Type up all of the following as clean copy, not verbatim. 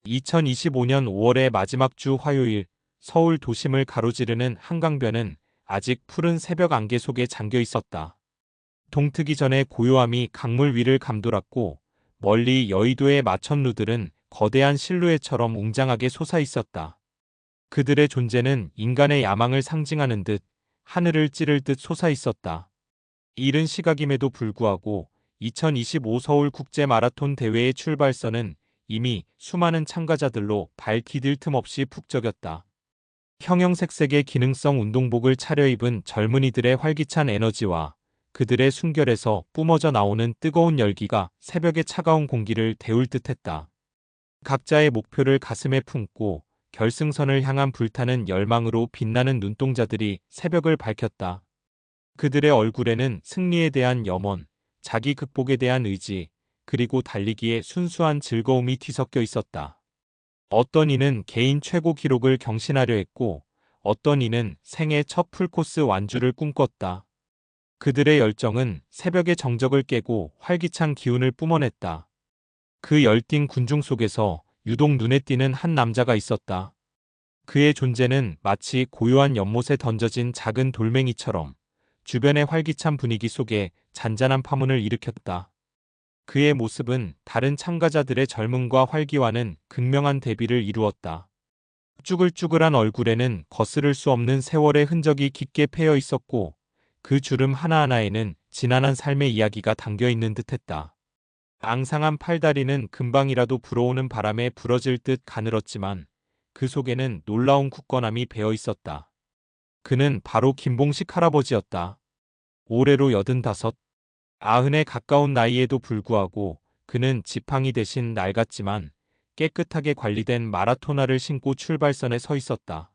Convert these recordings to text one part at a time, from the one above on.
2025년 5월의 마지막 주 화요일, 서울 도심을 가로지르는 한강변은 아직 푸른 새벽 안개 속에 잠겨 있었다. 동트기 전에 고요함이 강물 위를 감돌았고, 멀리 여의도의 마천루들은 거대한 실루엣처럼 웅장하게 솟아 있었다. 그들의 존재는 인간의 야망을 상징하는 듯 하늘을 찌를 듯 솟아 있었다. 이른 시각임에도 불구하고 2025 서울 국제 마라톤 대회의 출발선은 이미 수많은 참가자들로 발디딜 틈 없이 푹 적였다. 형형색색의 기능성 운동복을 차려입은 젊은이들의 활기찬 에너지와 그들의 숨결에서 뿜어져 나오는 뜨거운 열기가 새벽의 차가운 공기를 데울 듯했다. 각자의 목표를 가슴에 품고 결승선을 향한 불타는 열망으로 빛나는 눈동자들이 새벽을 밝혔다. 그들의 얼굴에는 승리에 대한 염원, 자기 극복에 대한 의지, 그리고 달리기에 순수한 즐거움이 뒤섞여 있었다. 어떤 이는 개인 최고 기록을 경신하려 했고, 어떤 이는 생애 첫 풀코스 완주를 꿈꿨다. 그들의 열정은 새벽의 정적을 깨고 활기찬 기운을 뿜어냈다. 그 열띤 군중 속에서 유독 눈에 띄는 한 남자가 있었다. 그의 존재는 마치 고요한 연못에 던져진 작은 돌멩이처럼 주변의 활기찬 분위기 속에 잔잔한 파문을 일으켰다. 그의 모습은 다른 참가자들의 젊음과 활기와는 극명한 대비를 이루었다. 쭈글쭈글한 얼굴에는 거스를 수 없는 세월의 흔적이 깊게 패여 있었고, 그 주름 하나하나에는 지난한 삶의 이야기가 담겨 있는 듯했다. 앙상한 팔다리는 금방이라도 불어오는 바람에 부러질 듯 가늘었지만 그 속에는 놀라운 굳건함이 배어 있었다. 그는 바로 김봉식 할아버지였다. 올해로 85, 90에 가까운 나이에도 불구하고 그는 지팡이 대신 낡았지만 깨끗하게 관리된 마라토나를 신고 출발선에 서 있었다.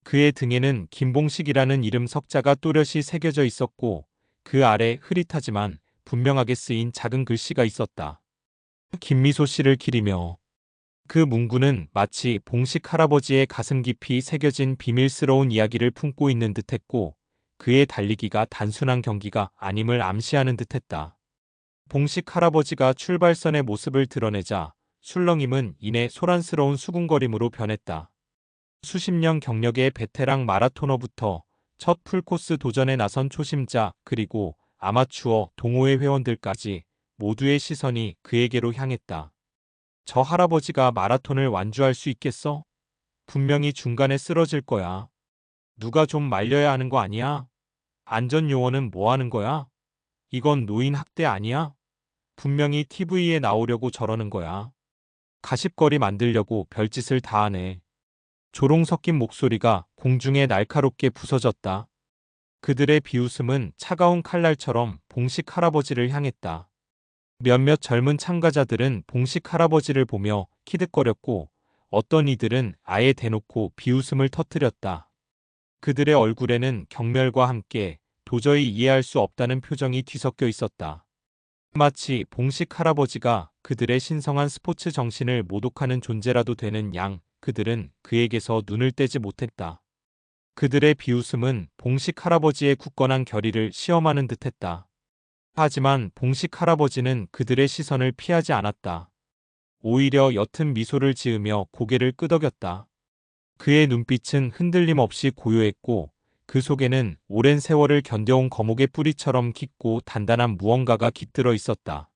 그의 등에는 김봉식이라는 이름 석자가 또렷이 새겨져 있었고, 그 아래 흐릿하지만 분명하게 쓰인 작은 글씨가 있었다. 김미소 씨를 기리며. 그 문구는 마치 봉식 할아버지의 가슴 깊이 새겨진 비밀스러운 이야기를 품고 있는 듯했고, 그의 달리기가 단순한 경기가 아님을 암시하는 듯했다. 봉식 할아버지가 출발선의 모습을 드러내자 술렁임은 이내 소란스러운 수군거림으로 변했다. 수십 년 경력의 베테랑 마라토너부터 첫 풀코스 도전에 나선 초심자, 그리고 아마추어 동호회 회원들까지 모두의 시선이 그에게로 향했다. 저 할아버지가 마라톤을 완주할 수 있겠어? 분명히 중간에 쓰러질 거야. 누가 좀 말려야 하는 거 아니야? 안전요원은 뭐 하는 거야? 이건 노인 학대 아니야? 분명히 TV에 나오려고 저러는 거야. 가십거리 만들려고 별짓을 다 하네. 조롱 섞인 목소리가 공중에 날카롭게 부서졌다. 그들의 비웃음은 차가운 칼날처럼 봉식 할아버지를 향했다. 몇몇 젊은 참가자들은 봉식 할아버지를 보며 키득거렸고, 어떤 이들은 아예 대놓고 비웃음을 터뜨렸다. 그들의 얼굴에는 경멸과 함께 도저히 이해할 수 없다는 표정이 뒤섞여 있었다. 마치 봉식 할아버지가 그들의 신성한 스포츠 정신을 모독하는 존재라도 되는 양, 그들은 그에게서 눈을 떼지 못했다. 그들의 비웃음은 봉식 할아버지의 굳건한 결의를 시험하는 듯했다. 하지만 봉식 할아버지는 그들의 시선을 피하지 않았다. 오히려 옅은 미소를 지으며 고개를 끄덕였다. 그의 눈빛은 흔들림 없이 고요했고, 그 속에는 오랜 세월을 견뎌온 거목의 뿌리처럼 깊고 단단한 무언가가 깃들어 있었다.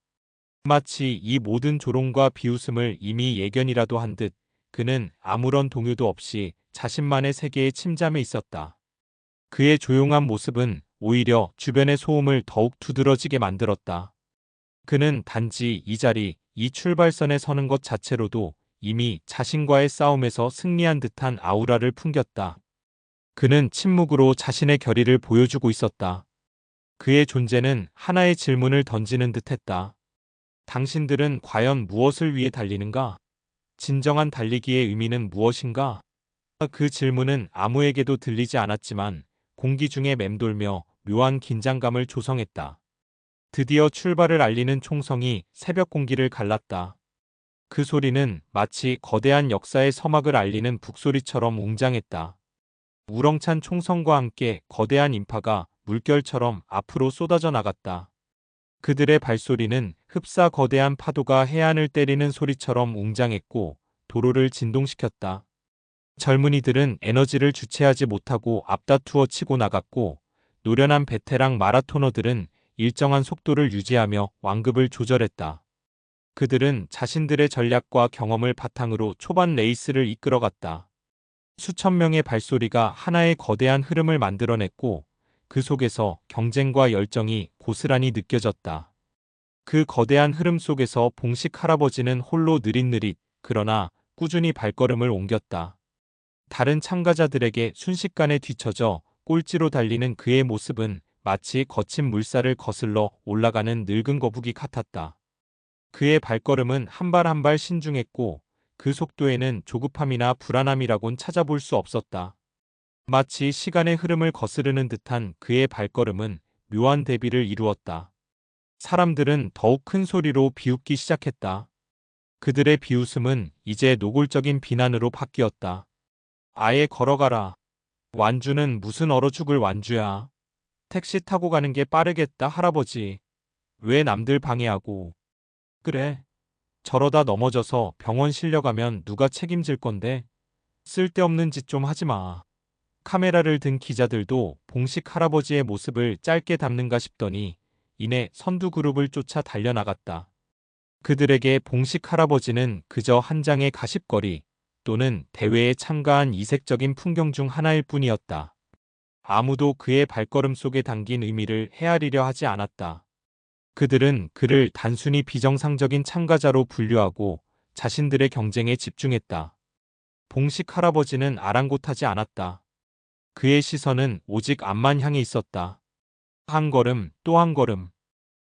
마치 이 모든 조롱과 비웃음을 이미 예견이라도 한 듯, 그는 아무런 동요도 없이 자신만의 세계에 침잠해 있었다. 그의 조용한 모습은 오히려 주변의 소음을 더욱 두드러지게 만들었다. 그는 단지 이 자리, 이 출발선에 서는 것 자체로도 이미 자신과의 싸움에서 승리한 듯한 아우라를 풍겼다. 그는 침묵으로 자신의 결의를 보여주고 있었다. 그의 존재는 하나의 질문을 던지는 듯했다. 당신들은 과연 무엇을 위해 달리는가? 진정한 달리기의 의미는 무엇인가? 그 질문은 아무에게도 들리지 않았지만 공기 중에 맴돌며 묘한 긴장감을 조성했다. 드디어 출발을 알리는 총성이 새벽 공기를 갈랐다. 그 소리는 마치 거대한 역사의 서막을 알리는 북소리처럼 웅장했다. 우렁찬 총성과 함께 거대한 인파가 물결처럼 앞으로 쏟아져 나갔다. 그들의 발소리는 흡사 거대한 파도가 해안을 때리는 소리처럼 웅장했고, 도로를 진동시켰다. 젊은이들은 에너지를 주체하지 못하고 앞다투어 치고 나갔고, 노련한 베테랑 마라토너들은 일정한 속도를 유지하며 완급을 조절했다. 그들은 자신들의 전략과 경험을 바탕으로 초반 레이스를 이끌어갔다. 수천 명의 발소리가 하나의 거대한 흐름을 만들어냈고, 그 속에서 경쟁과 열정이 고스란히 느껴졌다. 그 거대한 흐름 속에서 봉식 할아버지는 홀로 느릿느릿, 그러나 꾸준히 발걸음을 옮겼다. 다른 참가자들에게 순식간에 뒤처져 꼴찌로 달리는 그의 모습은 마치 거친 물살을 거슬러 올라가는 늙은 거북이 같았다. 그의 발걸음은 한 발 한 발 신중했고, 그 속도에는 조급함이나 불안함이라곤 찾아볼 수 없었다. 마치 시간의 흐름을 거스르는 듯한 그의 발걸음은 묘한 대비를 이루었다. 사람들은 더욱 큰 소리로 비웃기 시작했다. 그들의 비웃음은 이제 노골적인 비난으로 바뀌었다. 아예 걸어가라. 완주는 무슨 얼어 죽을 완주야. 택시 타고 가는 게 빠르겠다, 할아버지. 왜 남들 방해하고. 그래. 저러다 넘어져서 병원 실려가면 누가 책임질 건데. 쓸데없는 짓 좀 하지 마. 카메라를 든 기자들도 봉식 할아버지의 모습을 짧게 담는가 싶더니 이내 선두 그룹을 쫓아 달려나갔다. 그들에게 봉식 할아버지는 그저 한 장의 가십거리 또는 대회에 참가한 이색적인 풍경 중 하나일 뿐이었다. 아무도 그의 발걸음 속에 담긴 의미를 헤아리려 하지 않았다. 그들은 그를 단순히 비정상적인 참가자로 분류하고 자신들의 경쟁에 집중했다. 봉식 할아버지는 아랑곳하지 않았다. 그의 시선은 오직 앞만 향해 있었다. 한 걸음 또 한 걸음.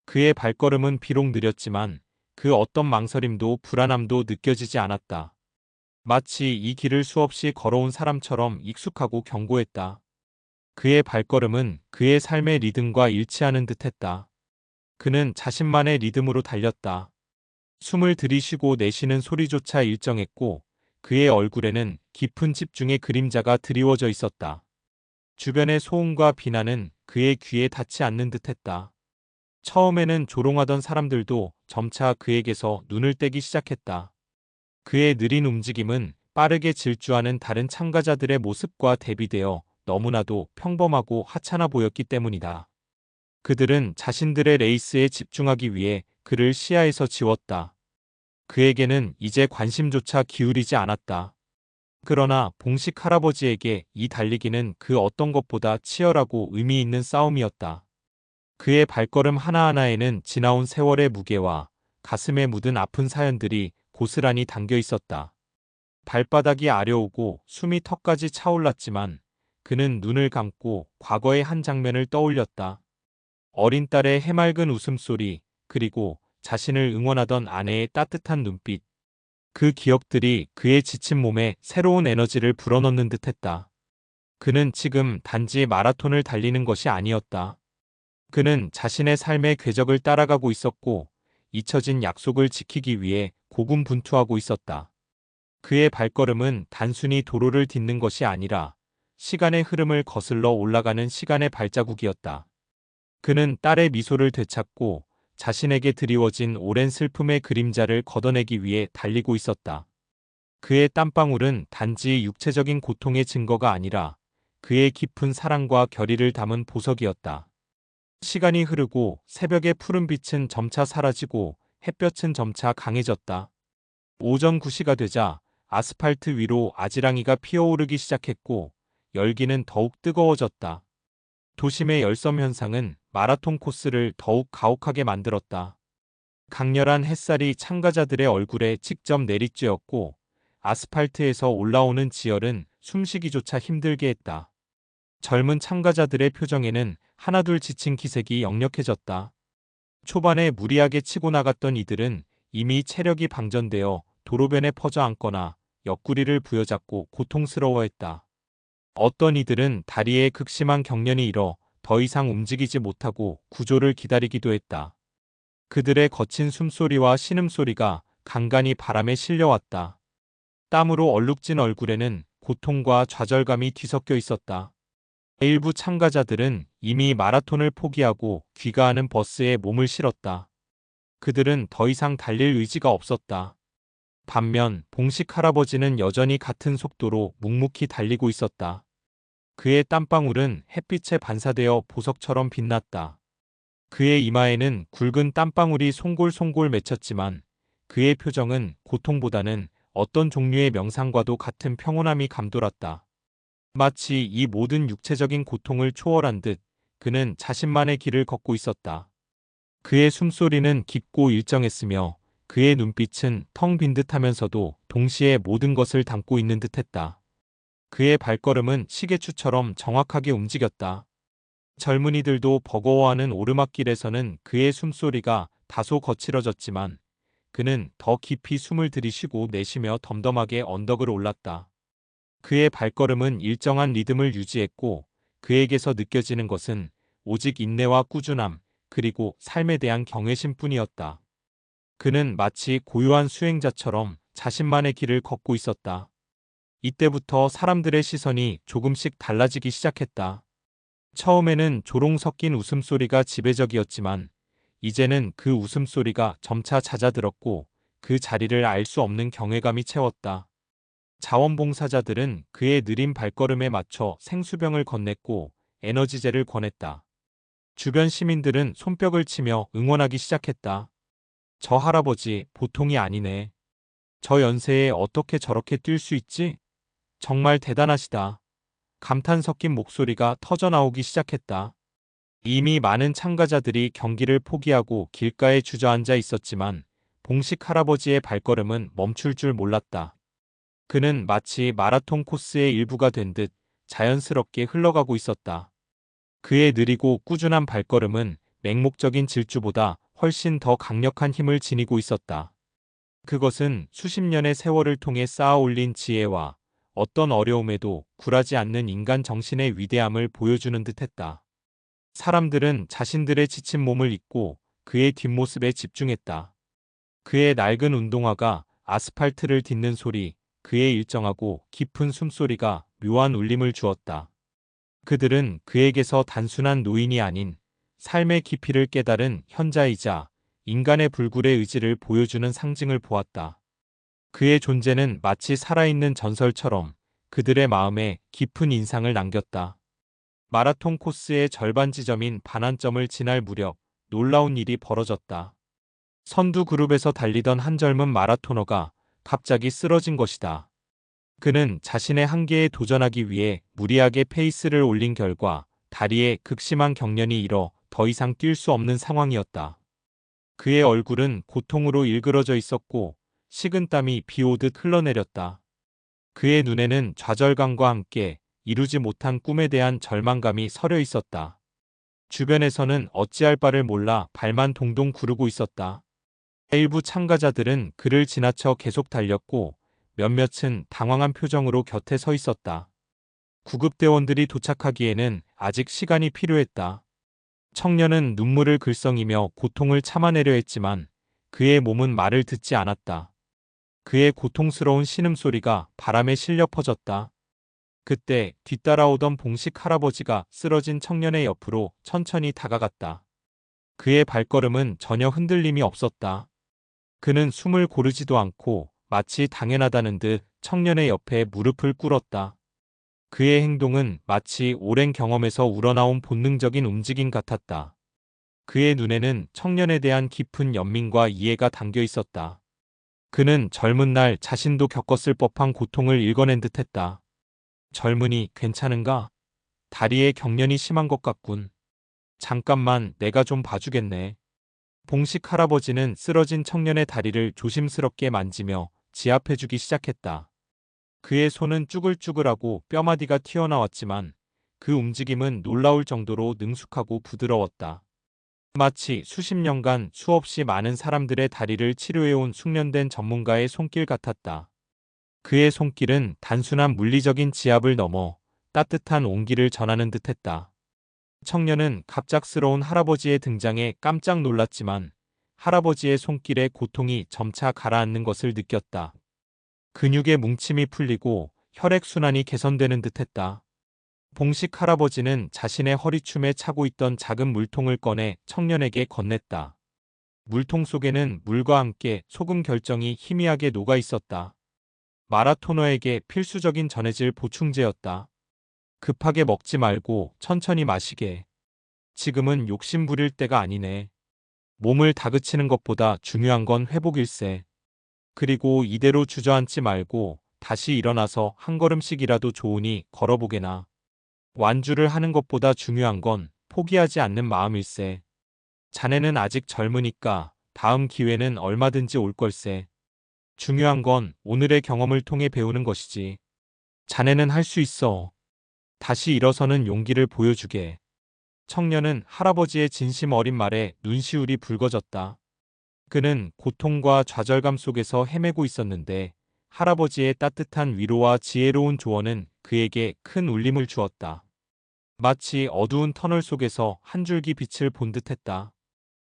그의 발걸음은 비록 느렸지만 그 어떤 망설임도 불안함도 느껴지지 않았다. 마치 이 길을 수없이 걸어온 사람처럼 익숙하고 견고했다. 그의 발걸음은 그의 삶의 리듬과 일치하는 듯했다. 그는 자신만의 리듬으로 달렸다. 숨을 들이쉬고 내쉬는 소리조차 일정했고 그의 얼굴에는 깊은 집중의 그림자가 드리워져 있었다. 주변의 소음과 비난은 그의 귀에 닿지 않는 듯했다. 처음에는 조롱하던 사람들도 점차 그에게서 눈을 떼기 시작했다. 그의 느린 움직임은 빠르게 질주하는 다른 참가자들의 모습과 대비되어 너무나도 평범하고 하찮아 보였기 때문이다. 그들은 자신들의 레이스에 집중하기 위해 그를 시야에서 지웠다. 그에게는 이제 관심조차 기울이지 않았다. 그러나 봉식 할아버지에게 이 달리기는 그 어떤 것보다 치열하고 의미 있는 싸움이었다. 그의 발걸음 하나하나에는 지나온 세월의 무게와 가슴에 묻은 아픈 사연들이 고스란히 담겨 있었다. 발바닥이 아려오고 숨이 턱까지 차올랐지만 그는 눈을 감고 과거의 한 장면을 떠올렸다. 어린 딸의 해맑은 웃음소리, 그리고 자신을 응원하던 아내의 따뜻한 눈빛. 그 기억들이 그의 지친 몸에 새로운 에너지를 불어넣는 듯했다. 그는 지금 단지 마라톤을 달리는 것이 아니었다. 그는 자신의 삶의 궤적을 따라가고 있었고 잊혀진 약속을 지키기 위해 고군분투하고 있었다. 그의 발걸음은 단순히 도로를 딛는 것이 아니라 시간의 흐름을 거슬러 올라가는 시간의 발자국이었다. 그는 딸의 미소를 되찾고 자신에게 드리워진 오랜 슬픔의 그림자를 걷어내기 위해 달리고 있었다. 그의 땀방울은 단지 육체적인 고통의 증거가 아니라 그의 깊은 사랑과 결의를 담은 보석이었다. 시간이 흐르고 새벽의 푸른 빛은 점차 사라지고 햇볕은 점차 강해졌다. 오전 9시가 되자 아스팔트 위로 아지랑이가 피어오르기 시작했고 열기는 더욱 뜨거워졌다. 도심의 열섬 현상은 마라톤 코스를 더욱 가혹하게 만들었다. 강렬한 햇살이 참가자들의 얼굴에 직접 내리쬐었고 아스팔트에서 올라오는 지열은 숨쉬기조차 힘들게 했다. 젊은 참가자들의 표정에는 하나둘 지친 기색이 역력해졌다. 초반에 무리하게 치고 나갔던 이들은 이미 체력이 방전되어 도로변에 퍼져 앉거나 옆구리를 부여잡고 고통스러워했다. 어떤 이들은 다리에 극심한 경련이 일어 더 이상 움직이지 못하고 구조를 기다리기도 했다. 그들의 거친 숨소리와 신음소리가 간간히 바람에 실려왔다. 땀으로 얼룩진 얼굴에는 고통과 좌절감이 뒤섞여 있었다. 일부 참가자들은 이미 마라톤을 포기하고 귀가하는 버스에 몸을 실었다. 그들은 더 이상 달릴 의지가 없었다. 반면 봉식 할아버지는 여전히 같은 속도로 묵묵히 달리고 있었다. 그의 땀방울은 햇빛에 반사되어 보석처럼 빛났다. 그의 이마에는 굵은 땀방울이 송골송골 맺혔지만 그의 표정은 고통보다는 어떤 종류의 명상과도 같은 평온함이 감돌았다. 마치 이 모든 육체적인 고통을 초월한 듯 그는 자신만의 길을 걷고 있었다. 그의 숨소리는 깊고 일정했으며 그의 눈빛은 텅 빈 듯하면서도 동시에 모든 것을 담고 있는 듯했다. 그의 발걸음은 시계추처럼 정확하게 움직였다. 젊은이들도 버거워하는 오르막길에서는 그의 숨소리가 다소 거칠어졌지만 그는 더 깊이 숨을 들이쉬고 내쉬며 덤덤하게 언덕을 올랐다. 그의 발걸음은 일정한 리듬을 유지했고 그에게서 느껴지는 것은 오직 인내와 꾸준함, 그리고 삶에 대한 경외심뿐이었다. 그는 마치 고요한 수행자처럼 자신만의 길을 걷고 있었다. 이때부터 사람들의 시선이 조금씩 달라지기 시작했다. 처음에는 조롱 섞인 웃음소리가 지배적이었지만 이제는 그 웃음소리가 점차 잦아들었고 그 자리를 알 수 없는 경외감이 채웠다. 자원봉사자들은 그의 느린 발걸음에 맞춰 생수병을 건넸고 에너지제를 권했다. 주변 시민들은 손뼉을 치며 응원하기 시작했다. 저 할아버지 보통이 아니네. 저 연세에 어떻게 저렇게 뛸 수 있지? 정말 대단하시다. 감탄 섞인 목소리가 터져나오기 시작했다. 이미 많은 참가자들이 경기를 포기하고 길가에 주저앉아 있었지만 봉식 할아버지의 발걸음은 멈출 줄 몰랐다. 그는 마치 마라톤 코스의 일부가 된 듯 자연스럽게 흘러가고 있었다. 그의 느리고 꾸준한 발걸음은 맹목적인 질주보다 훨씬 더 강력한 힘을 지니고 있었다. 그것은 수십 년의 세월을 통해 쌓아 올린 지혜와 어떤 어려움에도 굴하지 않는 인간 정신의 위대함을 보여주는 듯했다. 사람들은 자신들의 지친 몸을 잊고 그의 뒷모습에 집중했다. 그의 낡은 운동화가 아스팔트를 딛는 소리, 그의 일정하고 깊은 숨소리가 묘한 울림을 주었다. 그들은 그에게서 단순한 노인이 아닌 삶의 깊이를 깨달은 현자이자 인간의 불굴의 의지를 보여주는 상징을 보았다. 그의 존재는 마치 살아있는 전설처럼 그들의 마음에 깊은 인상을 남겼다. 마라톤 코스의 절반 지점인 반환점을 지날 무렵 놀라운 일이 벌어졌다. 선두 그룹에서 달리던 한 젊은 마라토너가 갑자기 쓰러진 것이다. 그는 자신의 한계에 도전하기 위해 무리하게 페이스를 올린 결과 다리에 극심한 경련이 일어 더 이상 뛸 수 없는 상황이었다. 그의 얼굴은 고통으로 일그러져 있었고 식은땀이 비 오듯 흘러내렸다. 그의 눈에는 좌절감과 함께 이루지 못한 꿈에 대한 절망감이 서려 있었다. 주변에서는 어찌할 바를 몰라 발만 동동 구르고 있었다. 일부 참가자들은 그를 지나쳐 계속 달렸고 몇몇은 당황한 표정으로 곁에 서 있었다. 구급대원들이 도착하기에는 아직 시간이 필요했다. 청년은 눈물을 글썽이며 고통을 참아내려 했지만 그의 몸은 말을 듣지 않았다. 그의 고통스러운 신음소리가 바람에 실려 퍼졌다. 그때 뒤따라오던 봉식 할아버지가 쓰러진 청년의 옆으로 천천히 다가갔다. 그의 발걸음은 전혀 흔들림이 없었다. 그는 숨을 고르지도 않고 마치 당연하다는 듯 청년의 옆에 무릎을 꿇었다. 그의 행동은 마치 오랜 경험에서 우러나온 본능적인 움직임 같았다. 그의 눈에는 청년에 대한 깊은 연민과 이해가 담겨 있었다. 그는 젊은 날 자신도 겪었을 법한 고통을 읽어낸 듯했다. 젊은이, 괜찮은가? 다리에 경련이 심한 것 같군. 잠깐만, 내가 좀 봐주겠네. 봉식 할아버지는 쓰러진 청년의 다리를 조심스럽게 만지며 지압해주기 시작했다. 그의 손은 쭈글쭈글하고 뼈마디가 튀어나왔지만 그 움직임은 놀라울 정도로 능숙하고 부드러웠다. 마치 수십 년간 수없이 많은 사람들의 다리를 치료해온 숙련된 전문가의 손길 같았다. 그의 손길은 단순한 물리적인 지압을 넘어 따뜻한 온기를 전하는 듯했다. 청년은 갑작스러운 할아버지의 등장에 깜짝 놀랐지만 할아버지의 손길에 고통이 점차 가라앉는 것을 느꼈다. 근육의 뭉침이 풀리고 혈액순환이 개선되는 듯했다. 봉식 할아버지는 자신의 허리춤에 차고 있던 작은 물통을 꺼내 청년에게 건넸다. 물통 속에는 물과 함께 소금 결정이 희미하게 녹아 있었다. 마라토너에게 필수적인 전해질 보충제였다. 급하게 먹지 말고 천천히 마시게. 지금은 욕심 부릴 때가 아니네. 몸을 다그치는 것보다 중요한 건 회복일세. 그리고 이대로 주저앉지 말고 다시 일어나서 한 걸음씩이라도 좋으니 걸어보게나. 완주를 하는 것보다 중요한 건 포기하지 않는 마음일세. 자네는 아직 젊으니까 다음 기회는 얼마든지 올 걸세. 중요한 건 오늘의 경험을 통해 배우는 것이지. 자네는 할 수 있어. 다시 일어서는 용기를 보여주게. 청년은 할아버지의 진심 어린 말에 눈시울이 붉어졌다. 그는 고통과 좌절감 속에서 헤매고 있었는데 할아버지의 따뜻한 위로와 지혜로운 조언은 그에게 큰 울림을 주었다. 마치 어두운 터널 속에서 한 줄기 빛을 본 듯했다.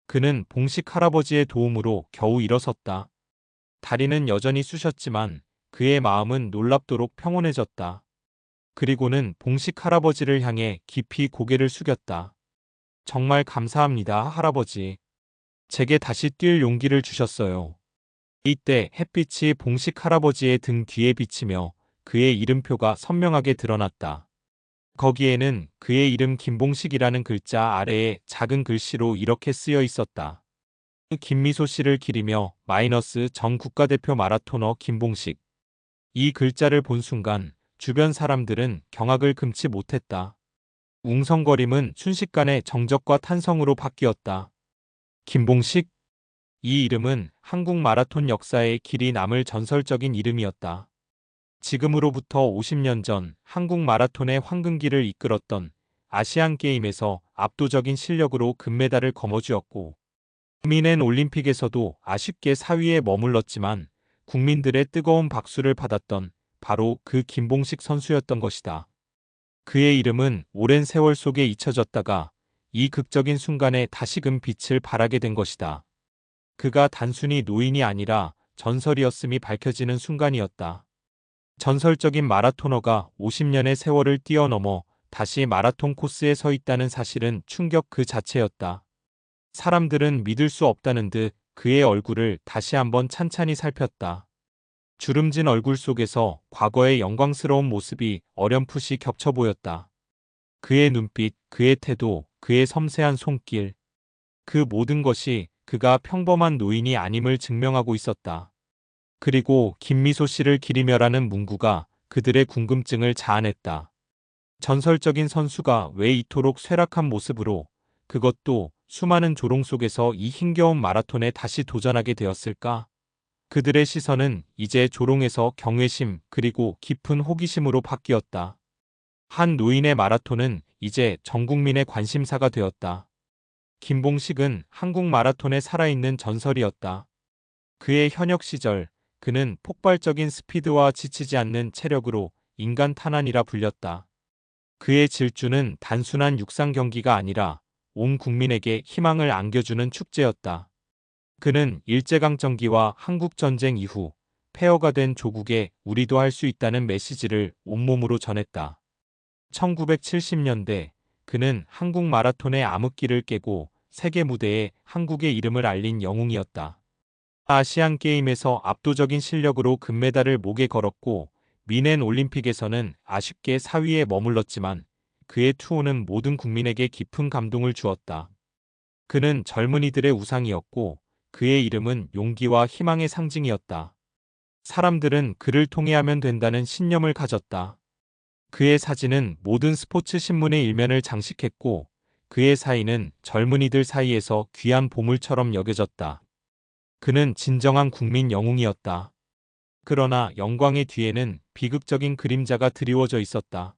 그는 봉식 할아버지의 도움으로 겨우 일어섰다. 다리는 여전히 쑤셨지만 그의 마음은 놀랍도록 평온해졌다. 그리고는 봉식 할아버지를 향해 깊이 고개를 숙였다. 정말 감사합니다, 할아버지. 제게 다시 뛸 용기를 주셨어요. 이때 햇빛이 봉식 할아버지의 등 뒤에 비치며 그의 이름표가 선명하게 드러났다. 거기에는 그의 이름 김봉식이라는 글자 아래에 작은 글씨로 이렇게 쓰여 있었다. 김미소 씨를 기리며 마이너스 전 국가대표 마라토너 김봉식. 이 글자를 본 순간 주변 사람들은 경악을 금치 못했다. 웅성거림은 순식간에 정적과 탄성으로 바뀌었다. 김봉식? 이 이름은 한국 마라톤 역사에 길이 남을 전설적인 이름이었다. 지금으로부터 50년 전 한국 마라톤의 황금기를 이끌었던 아시안게임에서 압도적인 실력으로 금메달을 거머쥐었고 미넨 올림픽에서도 아쉽게 4위에 머물렀지만 국민들의 뜨거운 박수를 받았던 바로 그 김봉식 선수였던 것이다. 그의 이름은 오랜 세월 속에 잊혀졌다가 이 극적인 순간에 다시금 빛을 발하게 된 것이다. 그가 단순히 노인이 아니라 전설이었음이 밝혀지는 순간이었다. 전설적인 마라토너가 50년의 세월을 뛰어넘어 다시 마라톤 코스에 서 있다는 사실은 충격 그 자체였다. 사람들은 믿을 수 없다는 듯 그의 얼굴을 다시 한번 찬찬히 살폈다. 주름진 얼굴 속에서 과거의 영광스러운 모습이 어렴풋이 겹쳐 보였다. 그의 눈빛, 그의 태도, 그의 섬세한 손길. 그 모든 것이 그가 평범한 노인이 아님을 증명하고 있었다. 그리고 김미소 씨를 기리며라는 문구가 그들의 궁금증을 자아냈다. 전설적인 선수가 왜 이토록 쇠락한 모습으로, 그것도 수많은 조롱 속에서 이 힘겨운 마라톤에 다시 도전하게 되었을까? 그들의 시선은 이제 조롱에서 경외심 그리고 깊은 호기심으로 바뀌었다. 한 노인의 마라톤은 이제 전 국민의 관심사가 되었다. 김봉식은 한국 마라톤에 살아있는 전설이었다. 그의 현역 시절, 그는 폭발적인 스피드와 지치지 않는 체력으로 인간 탄환이라 불렸다. 그의 질주는 단순한 육상 경기가 아니라 온 국민에게 희망을 안겨주는 축제였다. 그는 일제강점기와 한국전쟁 이후 폐허가 된 조국에 우리도 할 수 있다는 메시지를 온몸으로 전했다. 1970년대 그는 한국 마라톤의 암흑기를 깨고 세계 무대에 한국의 이름을 알린 영웅이었다. 아시안게임에서 압도적인 실력으로 금메달을 목에 걸었고 미넨 올림픽에서는 아쉽게 4위에 머물렀지만 그의 투혼은 모든 국민에게 깊은 감동을 주었다. 그는 젊은이들의 우상이었고 그의 이름은 용기와 희망의 상징이었다. 사람들은 그를 통해 하면 된다는 신념을 가졌다. 그의 사진은 모든 스포츠 신문의 일면을 장식했고 그의 사인은 젊은이들 사이에서 귀한 보물처럼 여겨졌다. 그는 진정한 국민 영웅이었다. 그러나 영광의 뒤에는 비극적인 그림자가 드리워져 있었다.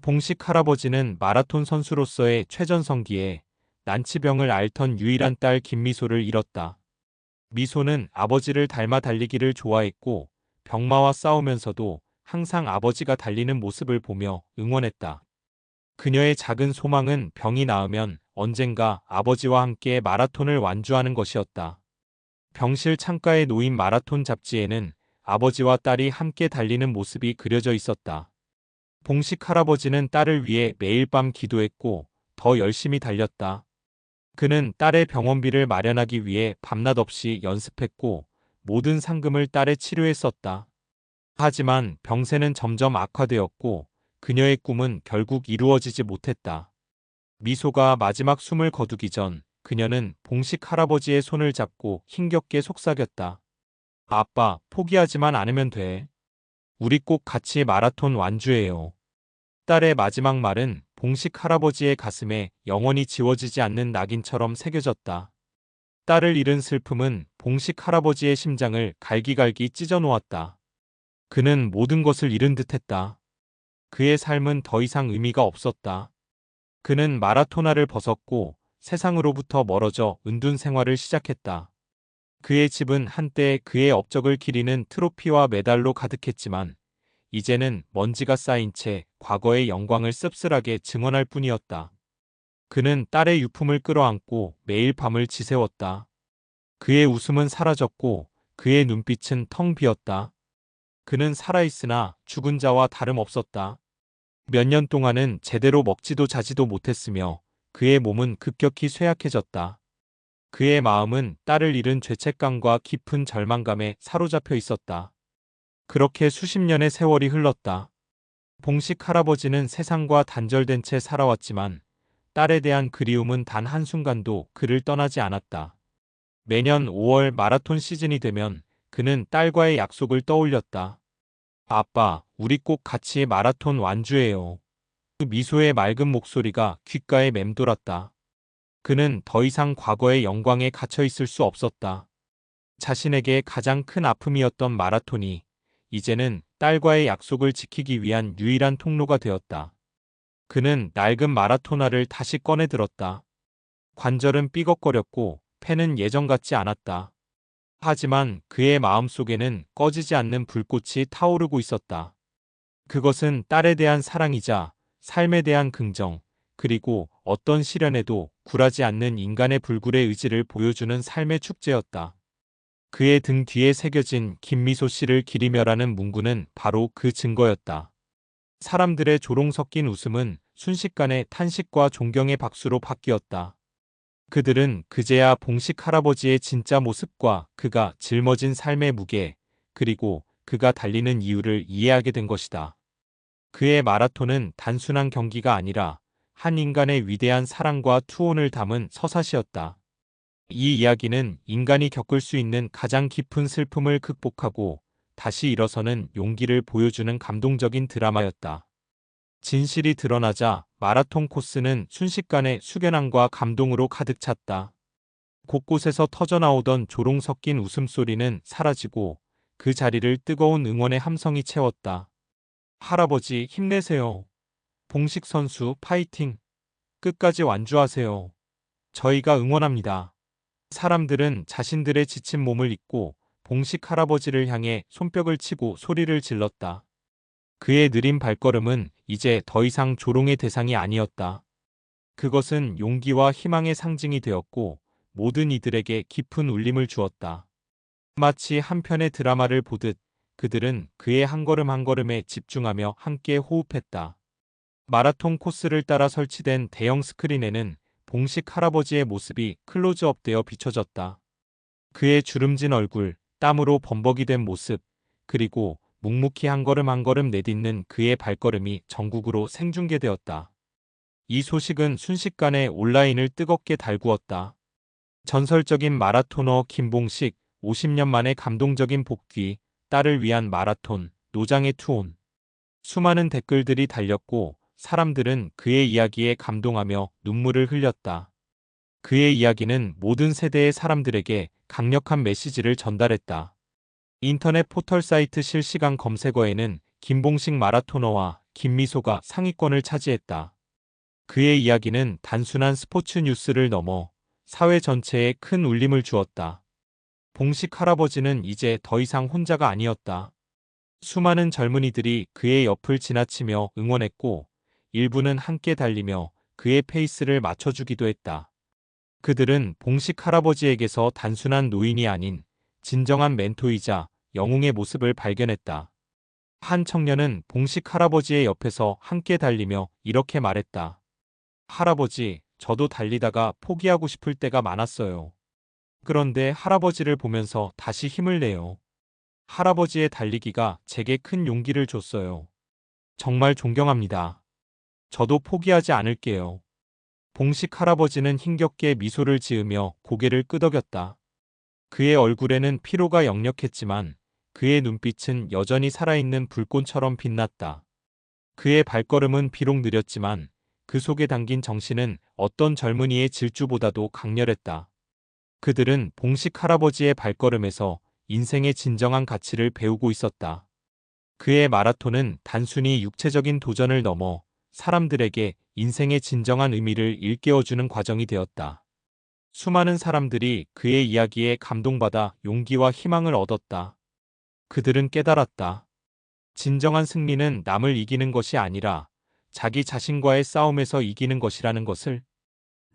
봉식 할아버지는 마라톤 선수로서의 최전성기에 난치병을 앓던 유일한 딸 김미소를 잃었다. 미소는 아버지를 닮아 달리기를 좋아했고 병마와 싸우면서도 항상 아버지가 달리는 모습을 보며 응원했다. 그녀의 작은 소망은 병이 나으면 언젠가 아버지와 함께 마라톤을 완주하는 것이었다. 병실 창가에 놓인 마라톤 잡지에는 아버지와 딸이 함께 달리는 모습이 그려져 있었다. 봉식 할아버지는 딸을 위해 매일 밤 기도했고 더 열심히 달렸다. 그는 딸의 병원비를 마련하기 위해 밤낮 없이 연습했고 모든 상금을 딸의 치료에 썼다. 하지만 병세는 점점 악화되었고 그녀의 꿈은 결국 이루어지지 못했다. 미소가 마지막 숨을 거두기 전 그녀는 봉식 할아버지의 손을 잡고 힘겹게 속삭였다. 아빠, 포기하지만 않으면 돼. 우리 꼭 같이 마라톤 완주해요. 딸의 마지막 말은 봉식 할아버지의 가슴에 영원히 지워지지 않는 낙인처럼 새겨졌다. 딸을 잃은 슬픔은 봉식 할아버지의 심장을 갈기갈기 찢어 놓았다. 그는 모든 것을 잃은 듯했다. 그의 삶은 더 이상 의미가 없었다. 그는 마라토나를 벗었고 세상으로부터 멀어져 은둔 생활을 시작했다. 그의 집은 한때 그의 업적을 기리는 트로피와 메달로 가득했지만 이제는 먼지가 쌓인 채 과거의 영광을 씁쓸하게 증언할 뿐이었다. 그는 딸의 유품을 끌어안고 매일 밤을 지새웠다. 그의 웃음은 사라졌고 그의 눈빛은 텅 비었다. 그는 살아있으나 죽은 자와 다름없었다. 몇 년 동안은 제대로 먹지도 자지도 못했으며 그의 몸은 급격히 쇠약해졌다. 그의 마음은 딸을 잃은 죄책감과 깊은 절망감에 사로잡혀 있었다. 그렇게 수십 년의 세월이 흘렀다. 봉식 할아버지는 세상과 단절된 채 살아왔지만 딸에 대한 그리움은 단 한순간도 그를 떠나지 않았다. 매년 5월 마라톤 시즌이 되면 그는 딸과의 약속을 떠올렸다. 아빠, 우리 꼭 같이 마라톤 완주해요. 그 미소의 맑은 목소리가 귓가에 맴돌았다. 그는 더 이상 과거의 영광에 갇혀 있을 수 없었다. 자신에게 가장 큰 아픔이었던 마라톤이 이제는 딸과의 약속을 지키기 위한 유일한 통로가 되었다. 그는 낡은 마라토나를 다시 꺼내 들었다. 관절은 삐걱거렸고 펜은 예전 같지 않았다. 하지만 그의 마음속에는 꺼지지 않는 불꽃이 타오르고 있었다. 그것은 딸에 대한 사랑이자 삶에 대한 긍정, 그리고 어떤 시련에도 굴하지 않는 인간의 불굴의 의지를 보여주는 삶의 축제였다. 그의 등 뒤에 새겨진 김미소 씨를 기리며라는 문구는 바로 그 증거였다. 사람들의 조롱 섞인 웃음은 순식간에 탄식과 존경의 박수로 바뀌었다. 그들은 그제야 봉식 할아버지의 진짜 모습과 그가 짊어진 삶의 무게, 그리고 그가 달리는 이유를 이해하게 된 것이다. 그의 마라톤은 단순한 경기가 아니라 한 인간의 위대한 사랑과 투혼을 담은 서사시였다. 이 이야기는 인간이 겪을 수 있는 가장 깊은 슬픔을 극복하고 다시 일어서는 용기를 보여주는 감동적인 드라마였다. 진실이 드러나자 마라톤 코스는 순식간에 숙연함과 감동으로 가득 찼다. 곳곳에서 터져나오던 조롱 섞인 웃음소리는 사라지고 그 자리를 뜨거운 응원의 함성이 채웠다. 할아버지 힘내세요. 봉식 선수 파이팅. 끝까지 완주하세요. 저희가 응원합니다. 사람들은 자신들의 지친 몸을 잊고 봉식 할아버지를 향해 손뼉을 치고 소리를 질렀다. 그의 느린 발걸음은 이제 더 이상 조롱의 대상이 아니었다. 그것은 용기와 희망의 상징이 되었고 모든 이들에게 깊은 울림을 주었다. 마치 한 편의 드라마를 보듯 그들은 그의 한 걸음 한 걸음에 집중하며 함께 호흡했다. 마라톤 코스를 따라 설치된 대형 스크린에는 봉식 할아버지의 모습이 클로즈업되어 비춰졌다. 그의 주름진 얼굴, 땀으로 범벅이 된 모습, 그리고 묵묵히 한 걸음 한 걸음 내딛는 그의 발걸음이 전국으로 생중계되었다. 이 소식은 순식간에 온라인을 뜨겁게 달구었다. 전설적인 마라토너 김봉식, 50년 만에 감동적인 복귀, 딸을 위한 마라톤, 노장의 투혼. 수많은 댓글들이 달렸고 사람들은 그의 이야기에 감동하며 눈물을 흘렸다. 그의 이야기는 모든 세대의 사람들에게 강력한 메시지를 전달했다. 인터넷 포털 사이트 실시간 검색어에는 김봉식 마라토너와 김미소가 상위권을 차지했다. 그의 이야기는 단순한 스포츠 뉴스를 넘어 사회 전체에 큰 울림을 주었다. 봉식 할아버지는 이제 더 이상 혼자가 아니었다. 수많은 젊은이들이 그의 옆을 지나치며 응원했고 일부는 함께 달리며 그의 페이스를 맞춰주기도 했다. 그들은 봉식 할아버지에게서 단순한 노인이 아닌 진정한 멘토이자 영웅의 모습을 발견했다. 한 청년은 봉식 할아버지의 옆에서 함께 달리며 이렇게 말했다. 할아버지, 저도 달리다가 포기하고 싶을 때가 많았어요. 그런데 할아버지를 보면서 다시 힘을 내요. 할아버지의 달리기가 제게 큰 용기를 줬어요. 정말 존경합니다. 저도 포기하지 않을게요. 봉식 할아버지는 힘겹게 미소를 지으며 고개를 끄덕였다. 그의 얼굴에는 피로가 역력했지만 그의 눈빛은 여전히 살아있는 불꽃처럼 빛났다. 그의 발걸음은 비록 느렸지만 그 속에 담긴 정신은 어떤 젊은이의 질주보다도 강렬했다. 그들은 봉식 할아버지의 발걸음에서 인생의 진정한 가치를 배우고 있었다. 그의 마라톤은 단순히 육체적인 도전을 넘어 사람들에게 인생의 진정한 의미를 일깨워주는 과정이 되었다. 수많은 사람들이 그의 이야기에 감동받아 용기와 희망을 얻었다. 그들은 깨달았다. 진정한 승리는 남을 이기는 것이 아니라 자기 자신과의 싸움에서 이기는 것이라는 것을,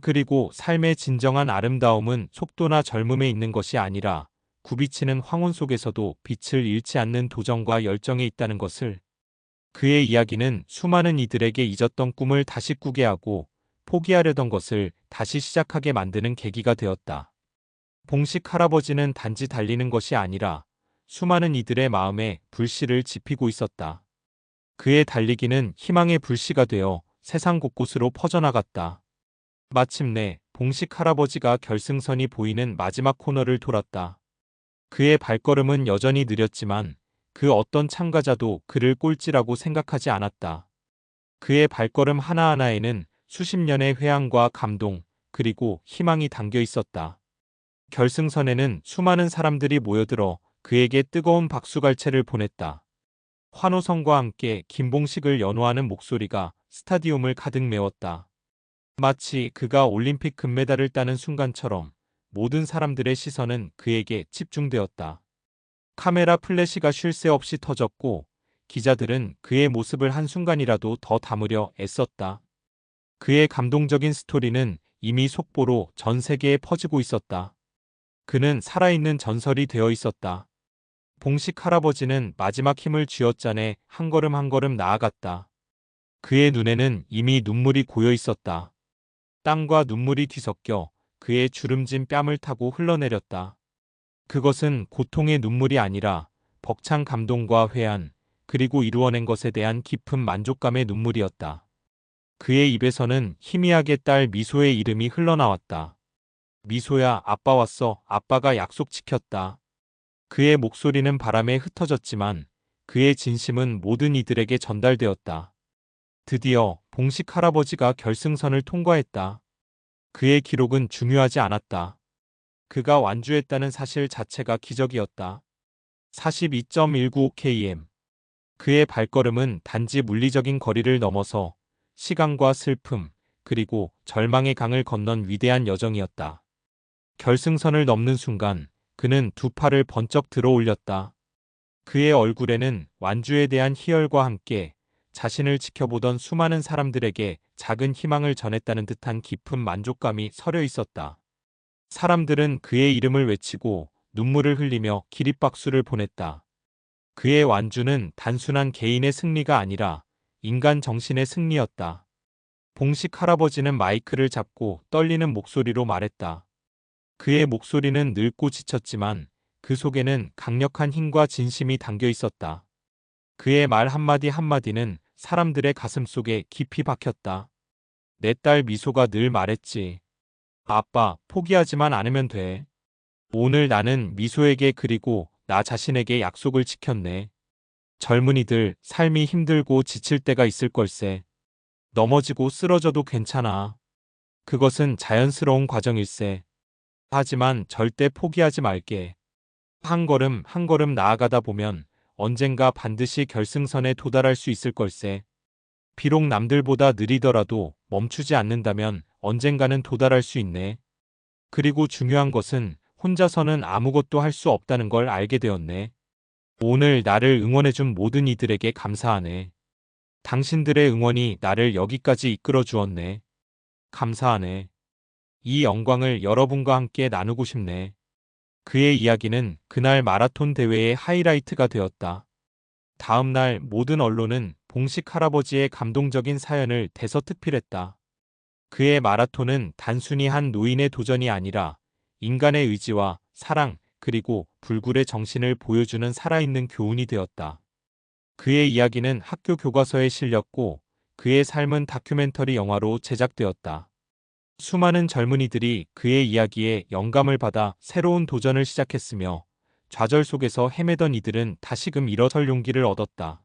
그리고 삶의 진정한 아름다움은 속도나 젊음에 있는 것이 아니라 굽이치는 황혼 속에서도 빛을 잃지 않는 도전과 열정에 있다는 것을. 그의 이야기는 수많은 이들에게 잊었던 꿈을 다시 꾸게 하고 포기하려던 것을 다시 시작하게 만드는 계기가 되었다. 봉식 할아버지는 단지 달리는 것이 아니라 수많은 이들의 마음에 불씨를 지피고 있었다. 그의 달리기는 희망의 불씨가 되어 세상 곳곳으로 퍼져나갔다. 마침내 봉식 할아버지가 결승선이 보이는 마지막 코너를 돌았다. 그의 발걸음은 여전히 느렸지만 그 어떤 참가자도 그를 꼴찌라고 생각하지 않았다. 그의 발걸음 하나하나에는 수십 년의 회한과 감동, 그리고 희망이 담겨 있었다. 결승선에는 수많은 사람들이 모여들어 그에게 뜨거운 박수갈채를 보냈다. 환호성과 함께 김봉식을 연호하는 목소리가 스타디움을 가득 메웠다. 마치 그가 올림픽 금메달을 따는 순간처럼 모든 사람들의 시선은 그에게 집중되었다. 카메라 플래시가 쉴 새 없이 터졌고 기자들은 그의 모습을 한순간이라도 더 담으려 애썼다. 그의 감동적인 스토리는 이미 속보로 전 세계에 퍼지고 있었다. 그는 살아있는 전설이 되어 있었다. 봉식 할아버지는 마지막 힘을 쥐어짜내 한 걸음 한 걸음 나아갔다. 그의 눈에는 이미 눈물이 고여 있었다. 땀과 눈물이 뒤섞여 그의 주름진 뺨을 타고 흘러내렸다. 그것은 고통의 눈물이 아니라 벅찬 감동과 회한, 그리고 이루어낸 것에 대한 깊은 만족감의 눈물이었다. 그의 입에서는 희미하게 딸 미소의 이름이 흘러나왔다. 미소야, 아빠 왔어. 아빠가 약속 지켰다. 그의 목소리는 바람에 흩어졌지만 그의 진심은 모든 이들에게 전달되었다. 드디어 봉식 할아버지가 결승선을 통과했다. 그의 기록은 중요하지 않았다. 그가 완주했다는 사실 자체가 기적이었다. 42.195km. 그의 발걸음은 단지 물리적인 거리를 넘어서 시간과 슬픔, 그리고 절망의 강을 건넌 위대한 여정이었다. 결승선을 넘는 순간 그는 두 팔을 번쩍 들어 올렸다. 그의 얼굴에는 완주에 대한 희열과 함께 자신을 지켜보던 수많은 사람들에게 작은 희망을 전했다는 듯한 깊은 만족감이 서려 있었다. 사람들은 그의 이름을 외치고 눈물을 흘리며 기립박수를 보냈다. 그의 완주는 단순한 개인의 승리가 아니라 인간 정신의 승리였다. 봉식 할아버지는 마이크를 잡고 떨리는 목소리로 말했다. 그의 목소리는 늙고 지쳤지만 그 속에는 강력한 힘과 진심이 담겨 있었다. 그의 말 한마디 한마디는 사람들의 가슴 속에 깊이 박혔다. 내 딸 미소가 늘 말했지. 아빠, 포기하지만 않으면 돼. 오늘 나는 미소에게 그리고 나 자신에게 약속을 지켰네. 젊은이들, 삶이 힘들고 지칠 때가 있을 걸세. 넘어지고 쓰러져도 괜찮아. 그것은 자연스러운 과정일세. 하지만 절대 포기하지 말게. 한 걸음 한 걸음 나아가다 보면 언젠가 반드시 결승선에 도달할 수 있을 걸세. 비록 남들보다 느리더라도 멈추지 않는다면 언젠가는 도달할 수 있네. 그리고 중요한 것은 혼자서는 아무것도 할 수 없다는 걸 알게 되었네. 오늘 나를 응원해준 모든 이들에게 감사하네. 당신들의 응원이 나를 여기까지 이끌어 주었네. 감사하네. 이 영광을 여러분과 함께 나누고 싶네. 그의 이야기는 그날 마라톤 대회의 하이라이트가 되었다. 다음 날 모든 언론은 봉식 할아버지의 감동적인 사연을 대서특필했다. 그의 마라톤은 단순히 한 노인의 도전이 아니라 인간의 의지와 사랑, 그리고 불굴의 정신을 보여주는 살아있는 교훈이 되었다. 그의 이야기는 학교 교과서에 실렸고 그의 삶은 다큐멘터리 영화로 제작되었다. 수많은 젊은이들이 그의 이야기에 영감을 받아 새로운 도전을 시작했으며 좌절 속에서 헤매던 이들은 다시금 일어설 용기를 얻었다.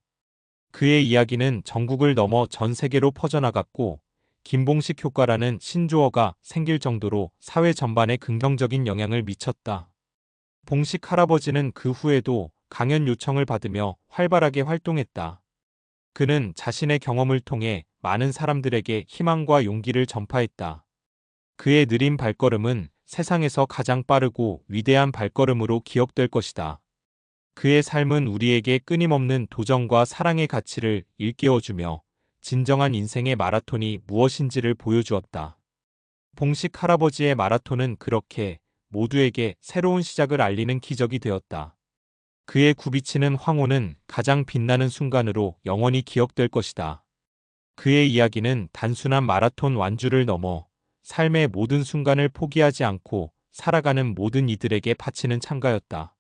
그의 이야기는 전국을 넘어 전 세계로 퍼져나갔고 김봉식 효과라는 신조어가 생길 정도로 사회 전반에 긍정적인 영향을 미쳤다. 봉식 할아버지는 그 후에도 강연 요청을 받으며 활발하게 활동했다. 그는 자신의 경험을 통해 많은 사람들에게 희망과 용기를 전파했다. 그의 느린 발걸음은 세상에서 가장 빠르고 위대한 발걸음으로 기억될 것이다. 그의 삶은 우리에게 끊임없는 도전과 사랑의 가치를 일깨워주며 진정한 인생의 마라톤이 무엇인지를 보여주었다. 봉식 할아버지의 마라톤은 그렇게 모두에게 새로운 시작을 알리는 기적이 되었다. 그의 굽이치는 황호는 가장 빛나는 순간으로 영원히 기억될 것이다. 그의 이야기는 단순한 마라톤 완주를 넘어 삶의 모든 순간을 포기하지 않고 살아가는 모든 이들에게 바치는 찬가였다.